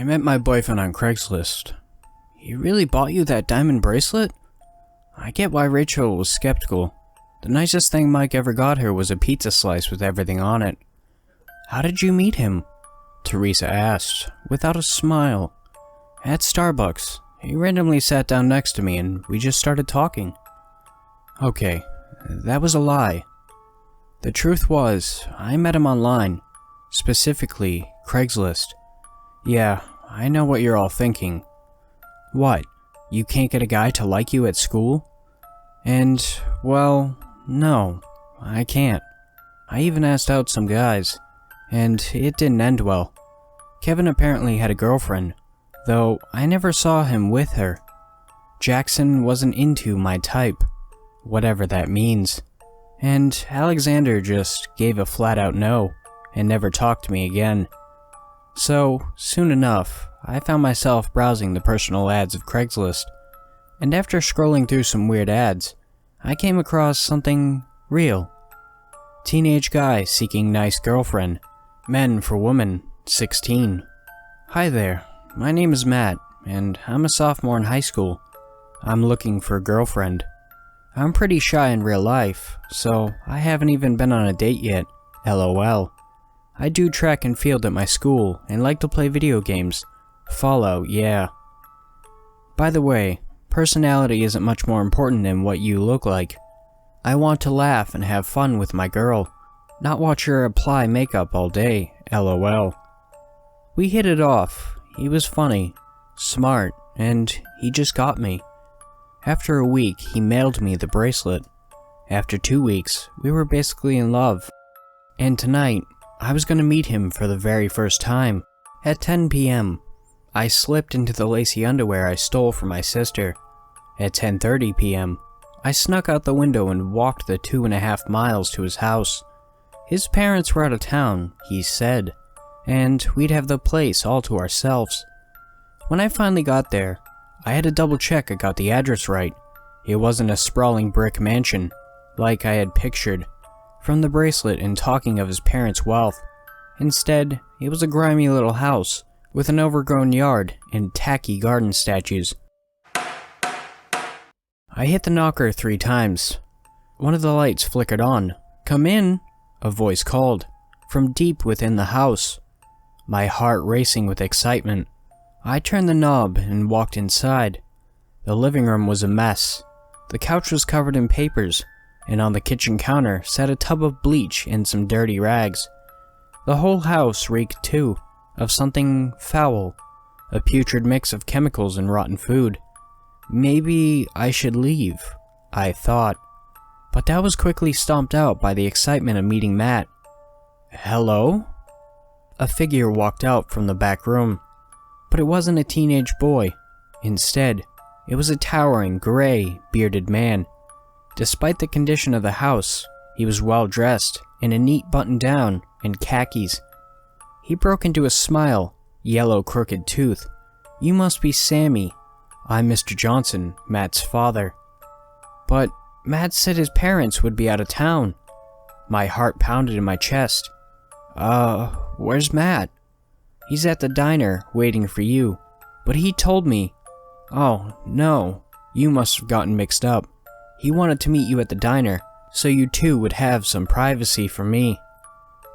I met my boyfriend on Craigslist. He really bought you that diamond bracelet? I get why Rachel was skeptical. The nicest thing Mike ever got her was a pizza slice with everything on it. How did you meet him? Teresa asked, without a smile. At Starbucks. He randomly sat down next to me and we just started talking. Okay, that was a lie. The truth was, I met him online. Specifically, Craigslist. Yeah, I know what you're all thinking. What? You can't get a guy to like you at school? And, well, no, I can't. I even asked out some guys, and it didn't end well. Kevin apparently had a girlfriend, though I never saw him with her. Jackson wasn't into my type, whatever that means. And Alexander just gave a flat-out no, and never talked to me again. So, soon enough, I found myself browsing the personal ads of Craigslist, and after scrolling through some weird ads, I came across something real. Teenage guy seeking nice girlfriend. Men for woman, 16. Hi there, my name is Matt, and I'm a sophomore in high school. I'm looking for a girlfriend. I'm pretty shy in real life, so I haven't even been on a date yet, LOL. I do track and field at my school and like to play video games. Fallout, yeah. By the way, personality isn't much more important than what you look like. I want to laugh and have fun with my girl, not watch her apply makeup all day, LOL. We hit it off. He was funny, smart, and he just got me. After a week, he mailed me the bracelet. After 2 weeks, we were basically in love. And tonight, I was going to meet him for the very first time. At 10 p.m., I slipped into the lacy underwear I stole from my sister. At 10:30 p.m., I snuck out the window and walked the 2.5 miles to his house. His parents were out of town, he said, and we'd have the place all to ourselves. When I finally got there, I had to double check I got the address right. It wasn't a sprawling brick mansion, like I had pictured, from the bracelet and talking of his parents' wealth. Instead, it was a grimy little house, with an overgrown yard and tacky garden statues. I hit the knocker 3 times. One of the lights flickered on. "Come in," a voice called, from deep within the house. My heart racing with excitement, I turned the knob and walked inside. The living room was a mess. The couch was covered in papers, and on the kitchen counter sat a tub of bleach and some dirty rags. The whole house reeked, too, of something foul, a putrid mix of chemicals and rotten food. Maybe I should leave, I thought, but that was quickly stomped out by the excitement of meeting Matt. Hello? A figure walked out from the back room, but it wasn't a teenage boy. Instead, it was a towering, gray, bearded man. Despite the condition of the house, he was well dressed in a neat button-down and khakis. He broke into a smile, yellow crooked tooth. "You must be Sammy. I'm Mr. Johnson, Matt's father." But Matt said his parents would be out of town. My heart pounded in my chest. Where's Matt?" "He's at the diner, waiting for you. But he told me..." "Oh, no, you must have gotten mixed up. He wanted to meet you at the diner, so you two would have some privacy from me.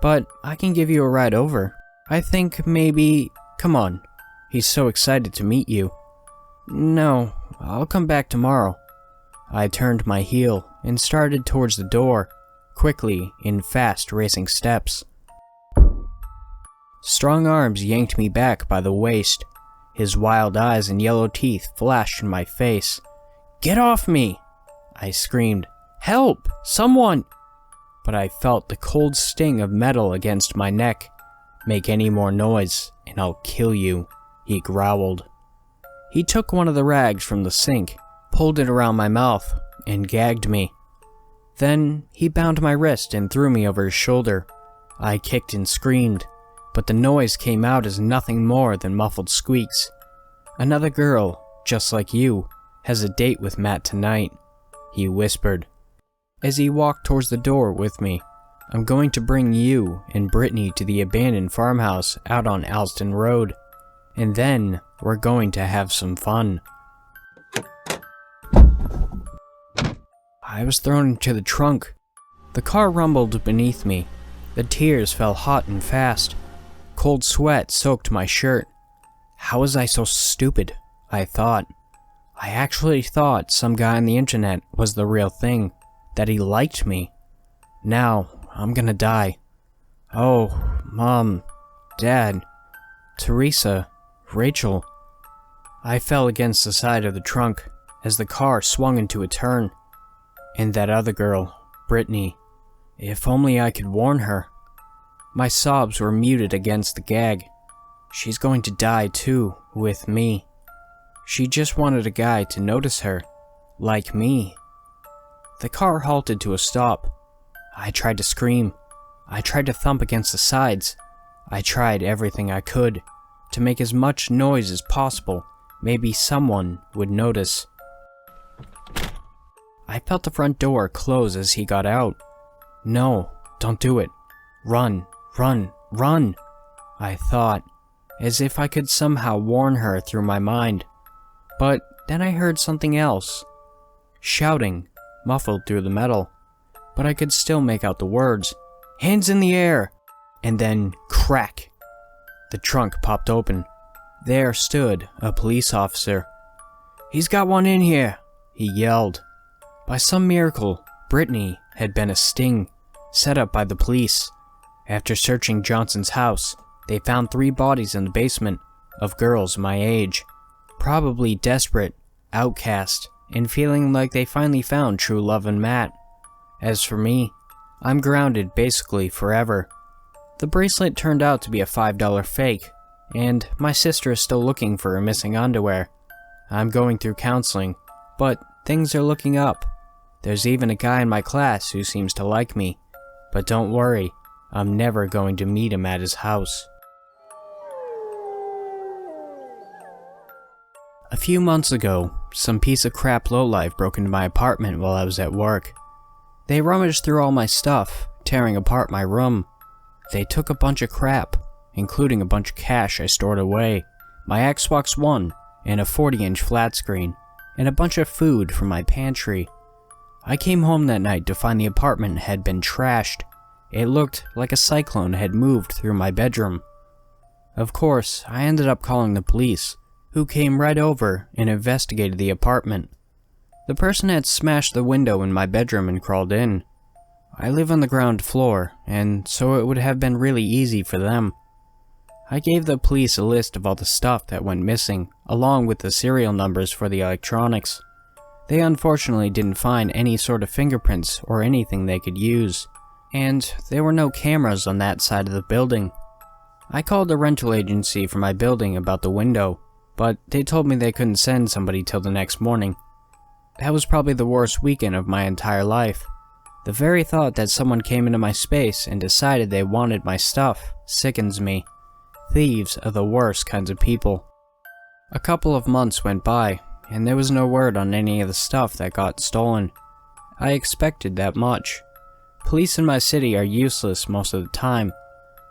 But I can give you a ride over. I think maybe... Come on. He's so excited to meet you." "No, I'll come back tomorrow." I turned my heel and started towards the door, quickly, in fast racing steps. Strong arms yanked me back by the waist. His wild eyes and yellow teeth flashed in my face. "Get off me!" I screamed. "Help! Someone!" But I felt the cold sting of metal against my neck. "Make any more noise, and I'll kill you," he growled. He took one of the rags from the sink, pulled it around my mouth, and gagged me. Then he bound my wrist and threw me over his shoulder. I kicked and screamed, but the noise came out as nothing more than muffled squeaks. "Another girl, just like you, has a date with Matt tonight," he whispered. As he walked towards the door with me, "I'm going to bring you and Brittany to the abandoned farmhouse out on Alston Road. and then we're going to have some fun. I was thrown into the trunk. The car rumbled beneath me. The tears fell hot and fast. Cold sweat soaked my shirt. How was I so stupid? I thought. I actually thought some guy on the internet was the real thing, that he liked me. Now, I'm gonna die. Oh, Mom, Dad, Teresa, Rachel. I fell against the side of the trunk as the car swung into a turn. And that other girl, Brittany. If only I could warn her. My sobs were muted against the gag. She's going to die too, with me. She just wanted a guy to notice her, like me. The car halted to a stop. I tried to scream. I tried to thump against the sides. I tried everything I could to make as much noise as possible. Maybe someone would notice. I felt the front door close as he got out. No, don't do it. Run, run, run, I thought, as if I could somehow warn her through my mind. But then I heard something else. Shouting, muffled through the metal. But I could still make out the words. Hands in the air! And then, crack! The trunk popped open. There stood a police officer. He's got one in here, he yelled. By some miracle, Brittany had been a sting set up by the police. After searching Johnson's house, they found 3 bodies in the basement of girls my age, probably desperate, outcast, and feeling like they finally found true love in Matt. As for me, I'm grounded basically forever. The bracelet turned out to be a $5 fake, and my sister is still looking for her missing underwear. I'm going through counseling, but things are looking up. There's even a guy in my class who seems to like me, but don't worry, I'm never going to meet him at his house. A few months ago, some piece of crap lowlife broke into my apartment while I was at work. They rummaged through all my stuff, tearing apart my room. They took a bunch of crap, including a bunch of cash I stored away, my Xbox One, and a 40-inch flat screen, and a bunch of food from my pantry. I came home that night to find the apartment had been trashed. It looked like a cyclone had moved through my bedroom. Of course, I ended up calling the police, who came right over and investigated the apartment. The person had smashed the window in my bedroom and crawled in. I live on the ground floor, and so it would have been really easy for them. I gave the police a list of all the stuff that went missing, along with the serial numbers for the electronics. They unfortunately didn't find any sort of fingerprints or anything they could use, and there were no cameras on that side of the building. I called the rental agency for my building about the window, but they told me they couldn't send somebody till the next morning. That was probably the worst weekend of my entire life. The very thought that someone came into my space and decided they wanted my stuff sickens me. Thieves are the worst kinds of people. A couple of months went by, and there was no word on any of the stuff that got stolen. I expected that much. Police in my city are useless most of the time.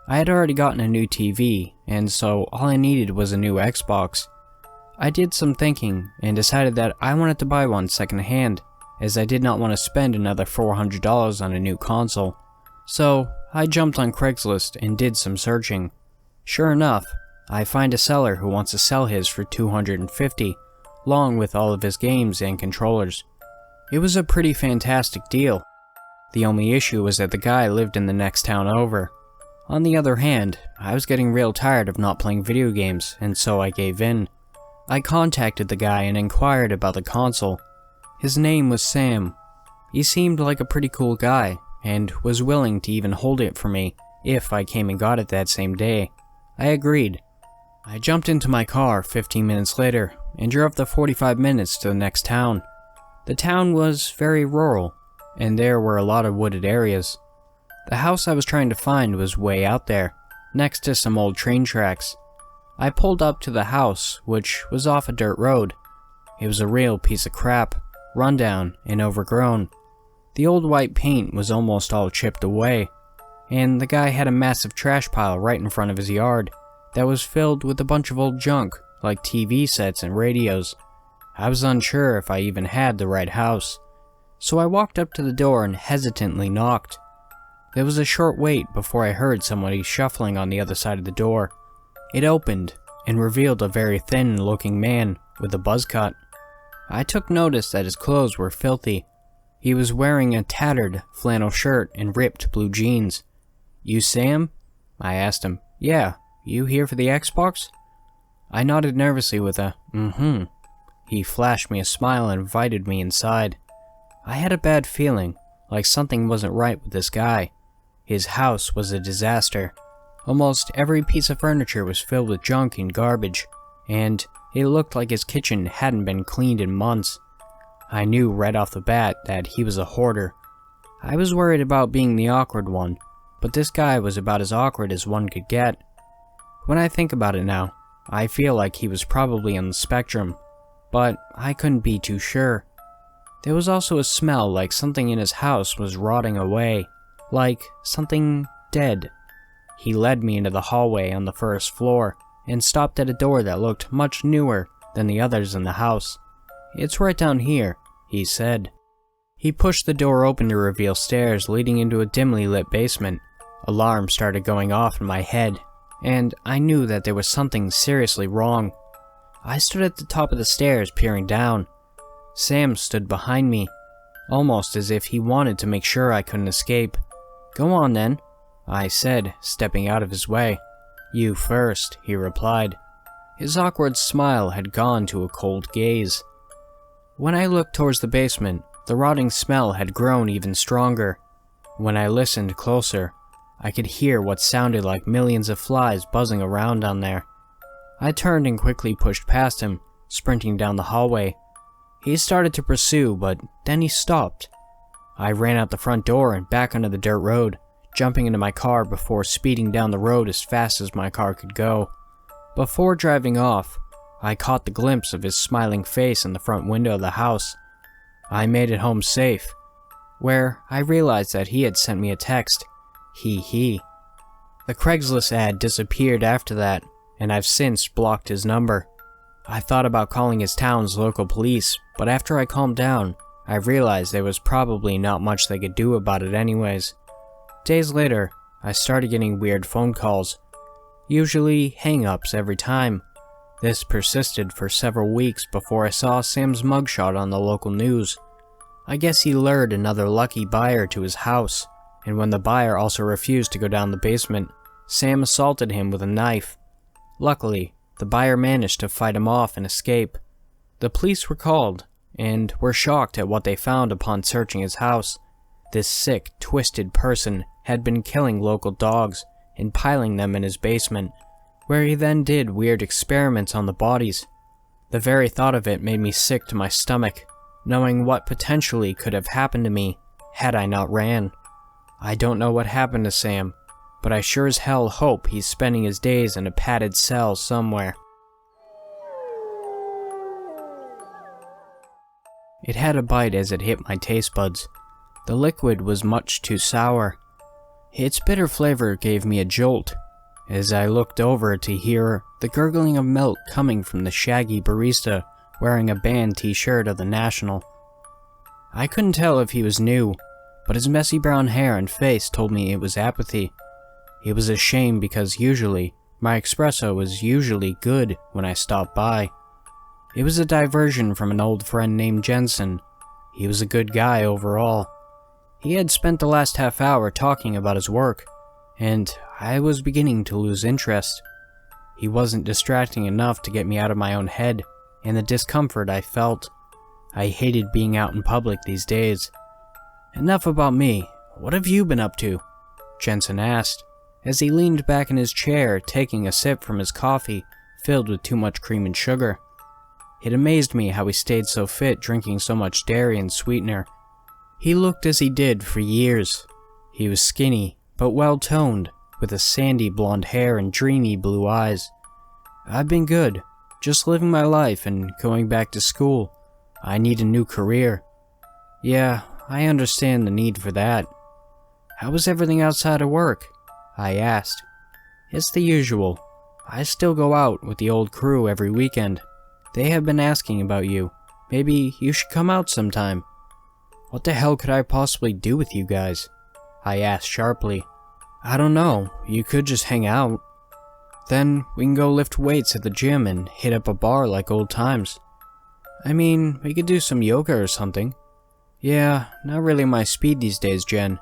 I had already gotten a new TV, and so all I needed was a new Xbox. I did some thinking and decided that I wanted to buy one secondhand, as I did not want to spend another $400 on a new console. So I jumped on Craigslist and did some searching. Sure enough, I find a seller who wants to sell his for $250, along with all of his games and controllers. It was a pretty fantastic deal. The only issue was that the guy lived in the next town over. On the other hand, I was getting real tired of not playing video games, and so I gave in. I contacted the guy and inquired about the console. His name was Sam. He seemed like a pretty cool guy, and was willing to even hold it for me if I came and got it that same day. I agreed. I jumped into my car 15 minutes later and drove the 45 minutes to the next town. The town was very rural, and there were a lot of wooded areas. The house I was trying to find was way out there, next to some old train tracks. I pulled up to the house, which was off a dirt road. It was a real piece of crap, rundown and overgrown. The old white paint was almost all chipped away, and the guy had a massive trash pile right in front of his yard. that was filled with a bunch of old junk, like TV sets and radios. I was unsure if I even had the right house, so I walked up to the door and hesitantly knocked. There was a short wait before I heard somebody shuffling on the other side of the door. It opened and revealed a very thin-looking man with a buzz cut. I took notice that his clothes were filthy. He was wearing a tattered flannel shirt and ripped blue jeans. "You Sam?" I asked him. "Yeah, you here for the Xbox?" I nodded nervously with a, "Mm-hmm." He flashed me a smile and invited me inside. I had a bad feeling, like something wasn't right with this guy. His house was a disaster. Almost every piece of furniture was filled with junk and garbage, and it looked like his kitchen hadn't been cleaned in months. I knew right off the bat that he was a hoarder. I was worried about being the awkward one, but this guy was about as awkward as one could get. When I think about it now, I feel like he was probably on the spectrum, but I couldn't be too sure. There was also a smell like something in his house was rotting away, like something dead. He led me into the hallway on the first floor and stopped at a door that looked much newer than the others in the house. "It's right down here," he said. He pushed the door open to reveal stairs leading into a dimly lit basement. Alarms started going off in my head, and I knew that there was something seriously wrong. I stood at the top of the stairs peering down. Sam stood behind me, almost as if he wanted to make sure I couldn't escape. "Go on then," I said, stepping out of his way. "You first," he replied. His awkward smile had gone to a cold gaze. When I looked towards the basement, the rotting smell had grown even stronger. When I listened closer, I could hear what sounded like millions of flies buzzing around down there. I turned and quickly pushed past him, sprinting down the hallway. He started to pursue, but then he stopped. I ran out the front door and back onto the dirt road, jumping into my car before speeding down the road as fast as my car could go. Before driving off, I caught the glimpse of his smiling face in the front window of the house. I made it home safe, where I realized that he had sent me a text. He. The Craigslist ad disappeared after that, and I've since blocked his number. I thought about calling his town's local police, but after I calmed down, I realized there was probably not much they could do about it anyways. Days later, I started getting weird phone calls, usually hang-ups every time. This persisted for several weeks before I saw Sam's mugshot on the local news. I guess he lured another lucky buyer to his house, and when the buyer also refused to go down the basement, Sam assaulted him with a knife. Luckily, the buyer managed to fight him off and escape. The police were called, and were shocked at what they found upon searching his house. This sick, twisted person had been killing local dogs and piling them in his basement, where he then did weird experiments on the bodies. The very thought of it made me sick to my stomach, knowing what potentially could have happened to me had I not ran. I don't know what happened to Sam, but I sure as hell hope he's spending his days in a padded cell somewhere. It had a bite as it hit my taste buds. The liquid was much too sour. Its bitter flavor gave me a jolt, as I looked over to hear the gurgling of milk coming from the shaggy barista wearing a band t-shirt of the National. I couldn't tell if he was new, but his messy brown hair and face told me it was apathy. It was a shame because usually, my espresso was usually good when I stopped by. It was a diversion from an old friend named Jensen. He was a good guy overall. He had spent the last half hour talking about his work, and I was beginning to lose interest. He wasn't distracting enough to get me out of my own head and the discomfort I felt. I hated being out in public these days. "Enough about me. What have you been up to?" Jensen asked, as he leaned back in his chair taking a sip from his coffee filled with too much cream and sugar. It amazed me how he stayed so fit drinking so much dairy and sweetener. He looked as he did for years. He was skinny, but well-toned, with a sandy blonde hair and dreamy blue eyes. "I've been good, just living my life and going back to school. I need a new career." "Yeah, I understand the need for that." "How was everything outside of work?" I asked. "It's the usual. I still go out with the old crew every weekend. They have been asking about you. Maybe you should come out sometime." "What the hell could I possibly do with you guys?" I asked sharply. "I don't know. You could just hang out. Then we can go lift weights at the gym and hit up a bar like old times. I mean, we could do some yoga or something." "Yeah, not really my speed these days, Jen,"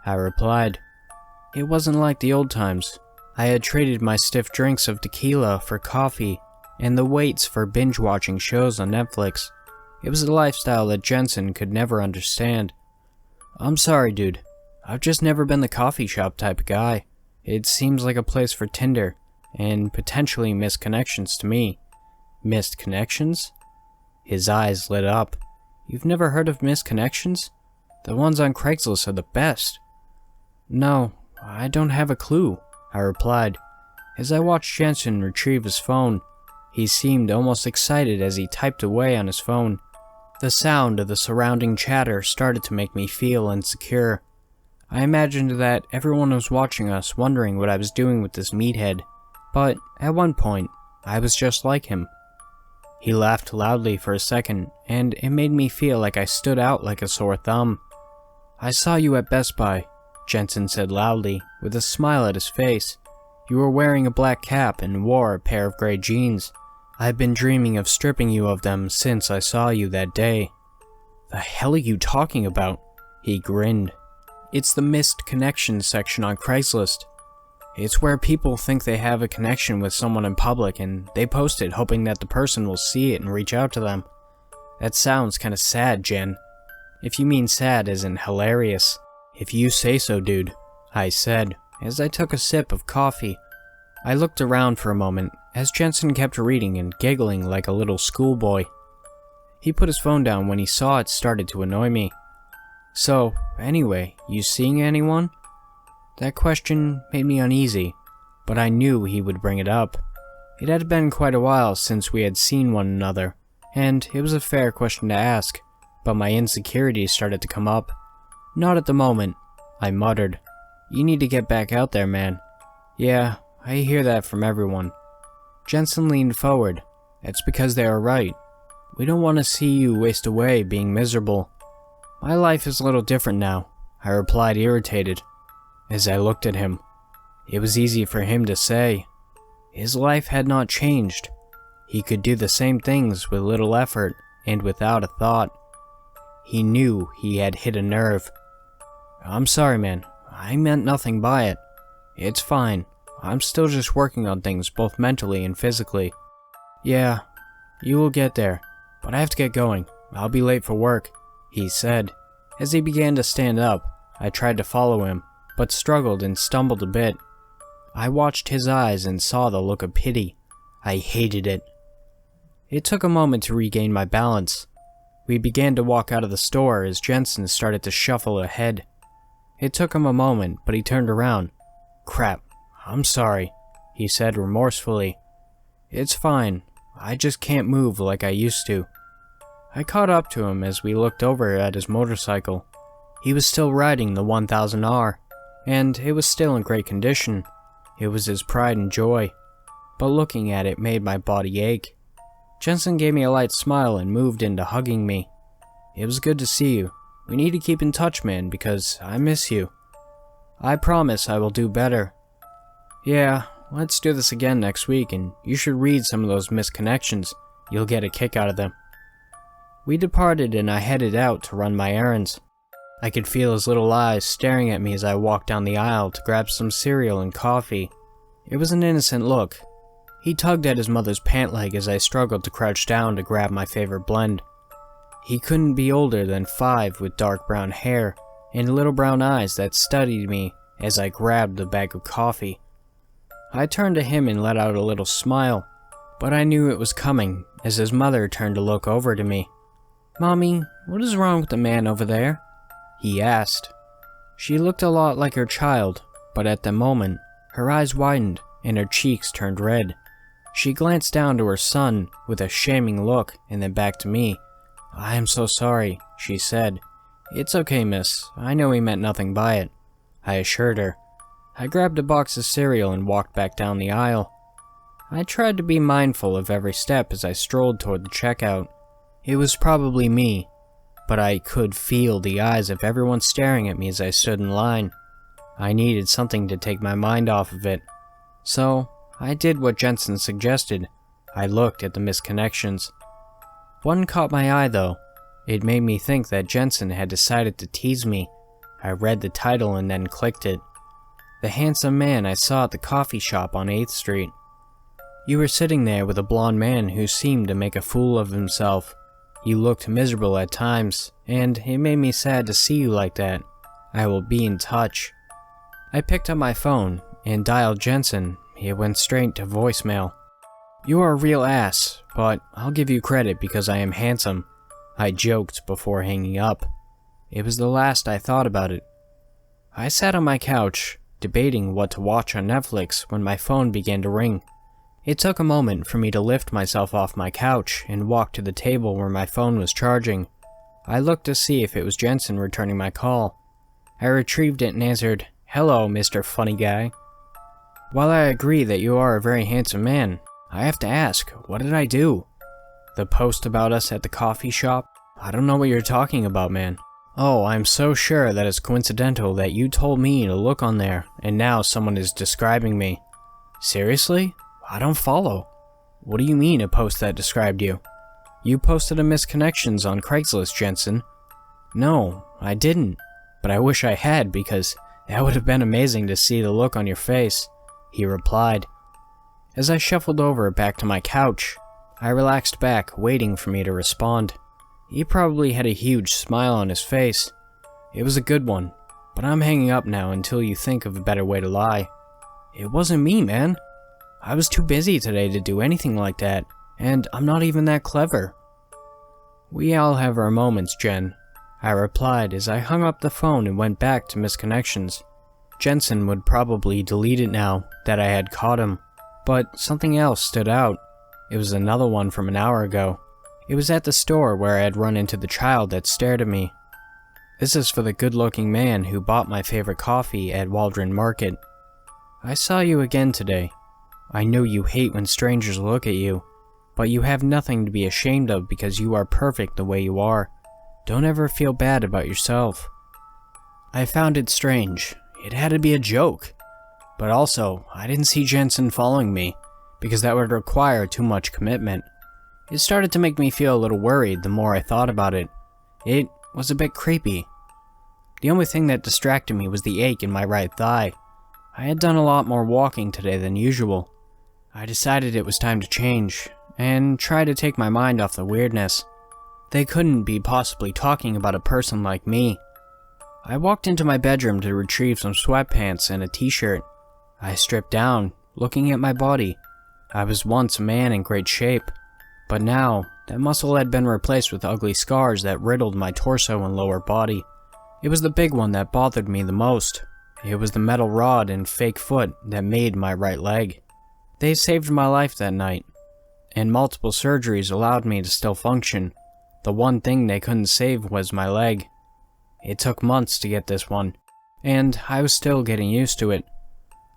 I replied. It wasn't like the old times. I had traded my stiff drinks of tequila for coffee, and the weights for binge-watching shows on Netflix. It was a lifestyle that Jensen could never understand. "I'm sorry, dude. I've just never been the coffee shop type of guy. It seems like a place for Tinder, and potentially missed connections to me." "Missed connections?" His eyes lit up. "You've never heard of missed connections? The ones on Craigslist are the best." "No, I don't have a clue," I replied. As I watched Jensen retrieve his phone, he seemed almost excited as he typed away on his phone. The sound of the surrounding chatter started to make me feel insecure. I imagined that everyone was watching us, wondering what I was doing with this meathead. But at one point, I was just like him. He laughed loudly for a second, and it made me feel like I stood out like a sore thumb. "I saw you at Best Buy," Jensen said loudly, with a smile at his face. "You were wearing a black cap and wore a pair of gray jeans. I've been dreaming of stripping you of them since I saw you that day." "The hell are you talking about?" He grinned. "It's the missed connections section on Craigslist. It's where people think they have a connection with someone in public and they post it hoping that the person will see it and reach out to them." "That sounds kinda sad, Jen." "If you mean sad as in hilarious." "If you say so, dude," I said, as I took a sip of coffee. I looked around for a moment, as Jensen kept reading and giggling like a little schoolboy. He put his phone down when he saw it started to annoy me. "So, anyway, you seeing anyone?" That question made me uneasy, but I knew he would bring it up. It had been quite a while since we had seen one another, and it was a fair question to ask, but my insecurities started to come up. "Not at the moment," I muttered. "You need to get back out there, man." "Yeah, I hear that from everyone." Jensen leaned forward. "It's because they are right. We don't want to see you waste away being miserable." "My life is a little different now," I replied, irritated. As I looked at him, it was easy for him to say. His life had not changed. He could do the same things with little effort and without a thought. He knew he had hit a nerve. "I'm sorry, man. I meant nothing by it. It's fine. I'm still just working on things both mentally and physically." "Yeah, you will get there, but I have to get going. I'll be late for work," he said. As he began to stand up, I tried to follow him, but struggled and stumbled a bit. I watched his eyes and saw the look of pity. I hated it. It took a moment to regain my balance. We began to walk out of the store as Jensen started to shuffle ahead. It took him a moment, but he turned around. "Crap, I'm sorry," he said remorsefully. "It's fine. I just can't move like I used to." I caught up to him as we looked over at his motorcycle. He was still riding the 1000R, and it was still in great condition. It was his pride and joy, but looking at it made my body ache. Jensen gave me a light smile and moved into hugging me. "It was good to see you. We need to keep in touch, man, because I miss you." "I promise I will do better." "Yeah, let's do this again next week, and you should read some of those missed connections. You'll get a kick out of them." We departed and I headed out to run my errands. I could feel his little eyes staring at me as I walked down the aisle to grab some cereal and coffee. It was an innocent look. He tugged at his mother's pant leg as I struggled to crouch down to grab my favorite blend. He couldn't be older than 5 with dark brown hair and little brown eyes that studied me as I grabbed the bag of coffee. I turned to him and let out a little smile, but I knew it was coming as his mother turned to look over to me. "Mommy, what is wrong with the man over there?" he asked. She looked a lot like her child, but at the moment, her eyes widened and her cheeks turned red. She glanced down to her son with a shaming look and then back to me. "I am so sorry," she said. "It's okay, miss. I know he meant nothing by it," I assured her. I grabbed a box of cereal and walked back down the aisle. I tried to be mindful of every step as I strolled toward the checkout. It was probably me, but I could feel the eyes of everyone staring at me as I stood in line. I needed something to take my mind off of it. So, I did what Jensen suggested. I looked at the missed connections. One caught my eye though. It made me think that Jensen had decided to tease me. I read the title and then clicked it. The handsome man I saw at the coffee shop on 8th Street. You were sitting there with a blonde man who seemed to make a fool of himself. You looked miserable at times, and it made me sad to see you like that. I will be in touch. I picked up my phone and dialed Jensen. It went straight to voicemail. You are a real ass, but I'll give you credit because I am handsome, I joked before hanging up. It was the last I thought about it. I sat on my couch, debating what to watch on Netflix when my phone began to ring. It took a moment for me to lift myself off my couch and walk to the table where my phone was charging. I looked to see if it was Jensen returning my call. I retrieved it and answered, "Hello, Mr. Funny Guy. While I agree that you are a very handsome man, I have to ask, what did I do? The post about us at the coffee shop? I don't know what you're talking about, man. Oh, I'm so sure that it's coincidental that you told me to look on there, and now someone is describing me. Seriously? I don't follow. What do you mean a post that described you? You posted a missed connections on Craigslist, Jensen. No, I didn't, but I wish I had because that would have been amazing to see the look on your face, he replied. As I shuffled over back to my couch, I relaxed back, waiting for me to respond. He probably had a huge smile on his face. It was a good one, but I'm hanging up now until you think of a better way to lie. It wasn't me, man. I was too busy today to do anything like that, and I'm not even that clever. We all have our moments, Jen, I replied as I hung up the phone and went back to missed connections. Jensen would probably delete it now that I had caught him, but something else stood out. It was another one from an hour ago. It was at the store where I had run into the child that stared at me. This is for the good-looking man who bought my favorite coffee at Waldron Market. I saw you again today. I know you hate when strangers look at you, but you have nothing to be ashamed of because you are perfect the way you are. Don't ever feel bad about yourself. I found it strange. It had to be a joke. But also, I didn't see Jensen following me, because that would require too much commitment. It started to make me feel a little worried the more I thought about it. It was a bit creepy. The only thing that distracted me was the ache in my right thigh. I had done a lot more walking today than usual. I decided it was time to change, and try to take my mind off the weirdness. They couldn't be possibly talking about a person like me. I walked into my bedroom to retrieve some sweatpants and a t-shirt. I stripped down, looking at my body. I was once a man in great shape, but now that muscle had been replaced with ugly scars that riddled my torso and lower body. It was the big one that bothered me the most. It was the metal rod and fake foot that made my right leg. They saved my life that night, and multiple surgeries allowed me to still function. The one thing they couldn't save was my leg. It took months to get this one, and I was still getting used to it.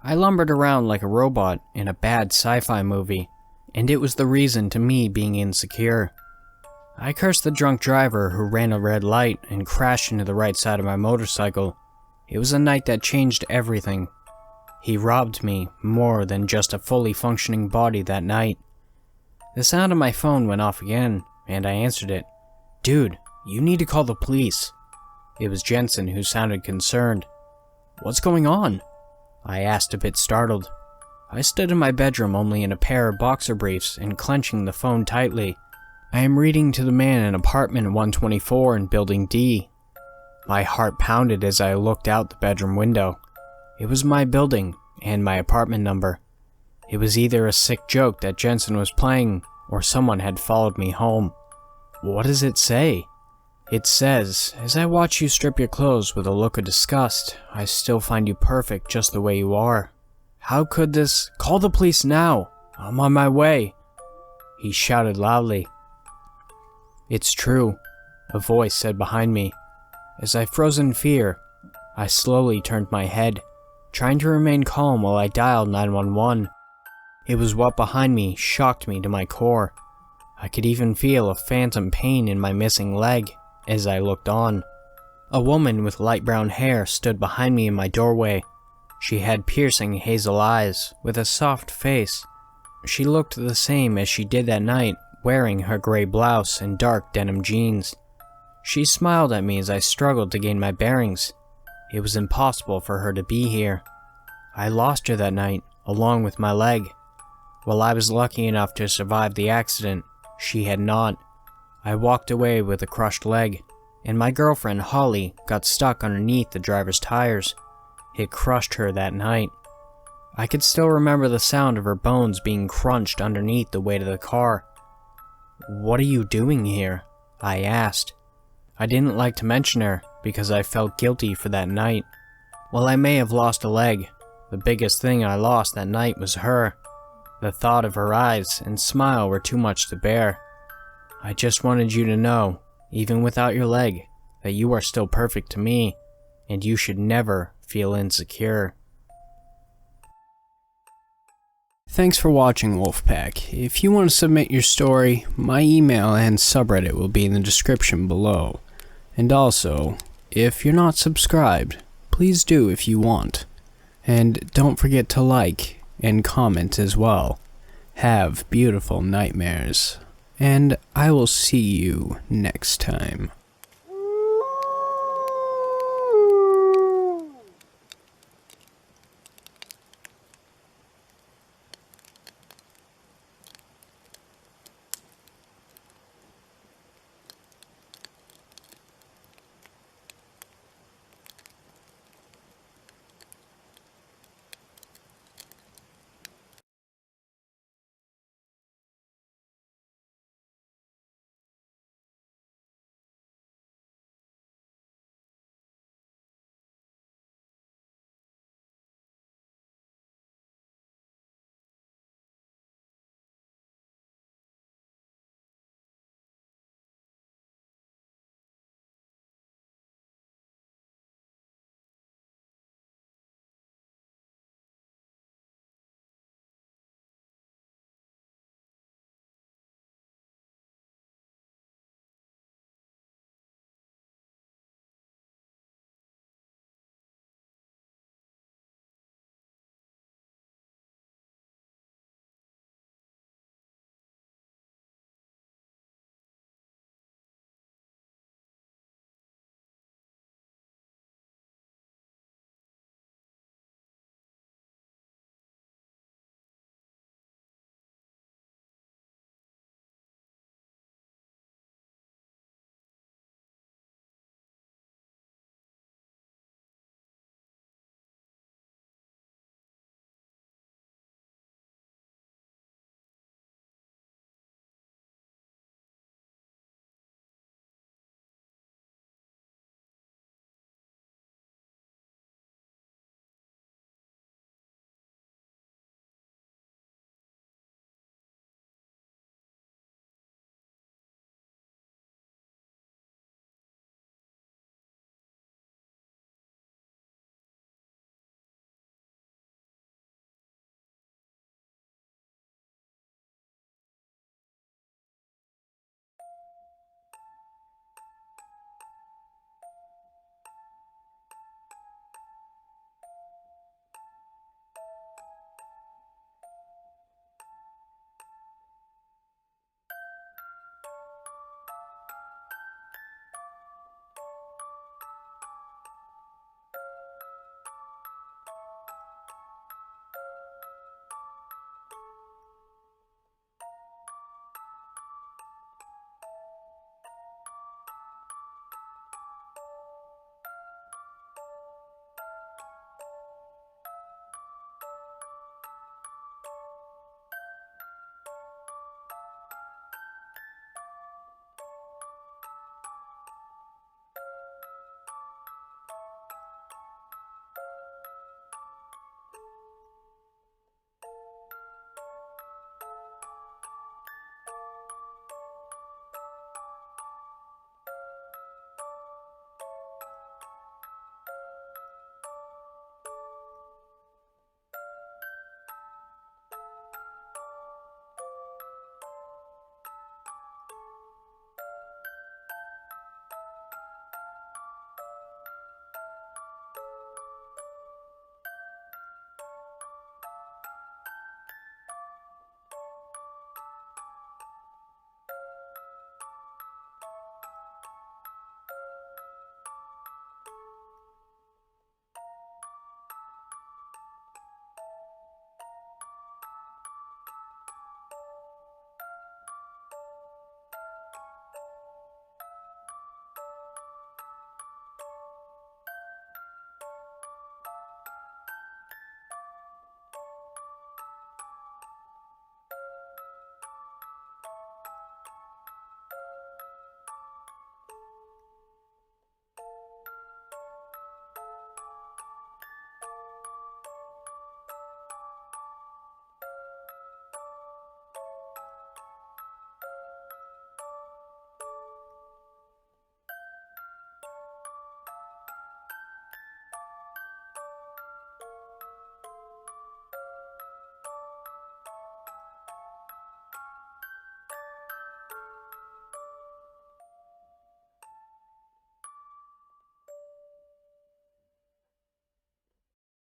I lumbered around like a robot in a bad sci-fi movie, and it was the reason to me being insecure. I cursed the drunk driver who ran a red light and crashed into the right side of my motorcycle. It was a night that changed everything. He robbed me more than just a fully functioning body that night. The sound of my phone went off again, and I answered it. Dude, you need to call the police. It was Jensen who sounded concerned. What's going on? I asked a bit startled. I stood in my bedroom only in a pair of boxer briefs and clenching the phone tightly. I am reading to the man in apartment 124 in Building D. My heart pounded as I looked out the bedroom window. It was my building and my apartment number. It was either a sick joke that Jensen was playing or someone had followed me home. What does it say? It says, as I watch you strip your clothes with a look of disgust, I still find you perfect just the way you are. How could this? Call the police now! I'm on my way! He shouted loudly. It's true, a voice said behind me. As I froze in fear, I slowly turned my head, trying to remain calm while I dialed 911. It was what behind me shocked me to my core. I could even feel a phantom pain in my missing leg as I looked on. A woman with light brown hair stood behind me in my doorway. She had piercing hazel eyes with a soft face. She looked the same as she did that night, wearing her gray blouse and dark denim jeans. She smiled at me as I struggled to gain my bearings. It was impossible for her to be here. I lost her that night, along with my leg. While I was lucky enough to survive the accident, she had not. I walked away with a crushed leg, and my girlfriend Holly got stuck underneath the driver's tires. It crushed her that night. I could still remember the sound of her bones being crunched underneath the weight of the car. "What are you doing here?" I asked. I didn't like to mention her because I felt guilty for that night. While I may have lost a leg, the biggest thing I lost that night was her. The thought of her eyes and smile were too much to bear. I just wanted you to know, even without your leg, that you are still perfect to me, and you should never feel insecure. Thanks for watching, Wolfpack. If you want to submit your story, my email and subreddit will be in the description below. And also, if you're not subscribed, please do if you want. And don't forget to like and comment as well. Have beautiful nightmares. And I will see you next time.